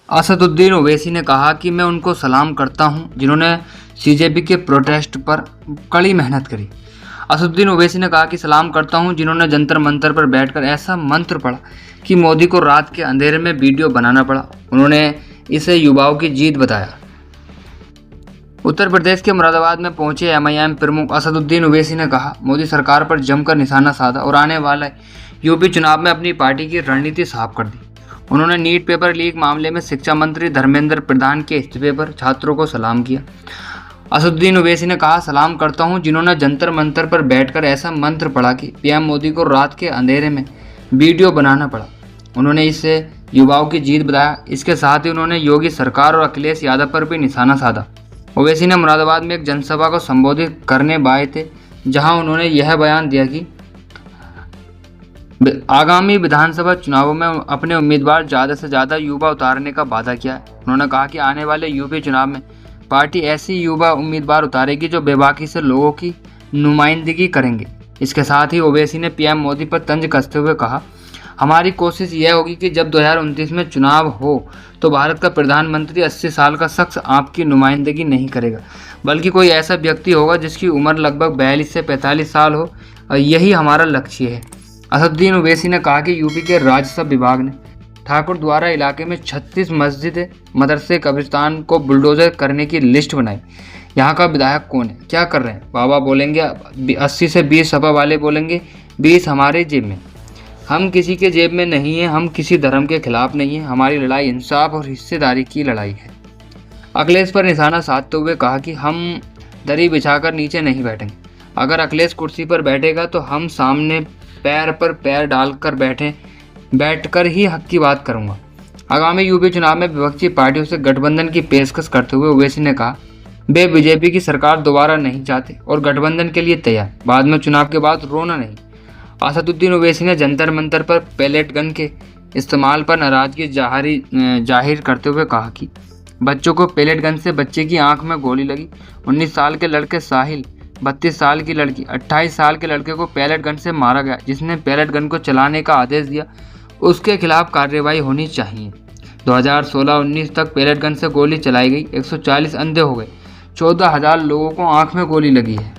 असदुद्दीन ओवैसी ने कहा कि मैं उनको सलाम करता हूं जिन्होंने सीजेपी के प्रोटेस्ट पर कड़ी मेहनत करी। असदुद्दीन ओवैसी ने कहा कि सलाम करता हूं जिन्होंने जंतर मंतर पर बैठकर ऐसा मंत्र पढ़ा कि मोदी को रात के अंधेरे में वीडियो बनाना पड़ा। उन्होंने इसे युवाओं की जीत बताया। उत्तर प्रदेश के मुरादाबाद में पहुंचे एमआईएम प्रमुख असदुद्दीन ओवैसी ने कहा, मोदी सरकार पर जमकर निशाना साधा और आने वाले यूपी चुनाव में अपनी पार्टी की रणनीति साफ कर दी। उन्होंने नीट पेपर लीक मामले में शिक्षा मंत्री धर्मेंद्र प्रधान के इस्तीफे पर छात्रों को सलाम किया। असदुद्दीन ओवैसी ने कहा, सलाम करता हूं जिन्होंने जंतर मंतर पर बैठकर ऐसा मंत्र पढ़ा कि पीएम मोदी को रात के अंधेरे में वीडियो बनाना पड़ा। उन्होंने इसे युवाओं की जीत बताया। इसके साथ ही उन्होंने योगी सरकार और अखिलेश यादव पर भी निशाना साधा। ओवैसी ने मुरादाबाद में एक जनसभा को संबोधित करने आए थे, जहां उन्होंने यह बयान दिया कि आगामी विधानसभा चुनावों में अपने उम्मीदवार ज़्यादा से ज़्यादा युवा उतारने का वादा किया है। उन्होंने कहा कि आने वाले यूपी चुनाव में पार्टी ऐसी युवा उम्मीदवार उतारेगी जो बेबाकी से लोगों की नुमाइंदगी करेंगे। इसके साथ ही ओवैसी ने पीएम मोदी पर तंज कसते हुए कहा, हमारी कोशिश यह होगी कि जब 2029 में चुनाव हो तो भारत का प्रधानमंत्री 80 साल का शख्स आपकी नुमाइंदगी नहीं करेगा, बल्कि कोई ऐसा व्यक्ति होगा जिसकी उम्र लगभग 42 से 45 साल हो, और यही हमारा लक्ष्य है। असदुद्दीन ओवैसी ने कहा कि यूपी के राजस्व विभाग ने ठाकुर द्वारा इलाके में 36 मस्जिद, मदरसे, कब्रिस्तान को बुलडोजर करने की लिस्ट बनाई। यहाँ का विधायक कौन है, क्या कर रहे हैं? बाबा बोलेंगे 80 से 20, सपा वाले बोलेंगे 20 हमारे जेब में। हम किसी के जेब में नहीं है, हम किसी धर्म के खिलाफ नहीं है। हमारी लड़ाई इंसाफ और हिस्सेदारी की लड़ाई है। अखिलेश पर निशाना साधते हुए कहा कि हम दरी बिछाकर नीचे नहीं बैठेंगे। अगर अखिलेश कुर्सी पर बैठेगा तो हम सामने पैर पर पैर डालकर बैठकर ही हक की बात करूंगा। आगामी यूपी चुनाव में विपक्षी पार्टियों से गठबंधन की पेशकश करते हुए ओवैसी ने कहा, वे बीजेपी की सरकार दोबारा नहीं चाहते और गठबंधन के लिए तैयार, बाद में चुनाव के बाद रोना नहीं। असदुद्दीन ओवैसी ने जंतर मंतर पर पैलेट गन के इस्तेमाल पर नाराजगी जाहिर करते हुए कहा कि बच्चों को पैलेट गन से बच्चे की आंख में गोली लगी। 19 साल के लड़के साहिल, 32 साल की लड़की, 28 साल के लड़के को पैलेट गन से मारा गया। जिसने पैलेट गन को चलाने का आदेश दिया उसके खिलाफ कार्रवाई होनी चाहिए। 2016-19 तक पैलेट गन से गोली चलाई गई, 140 अंधे हो गए, 14,000 लोगों को आंख में गोली लगी है।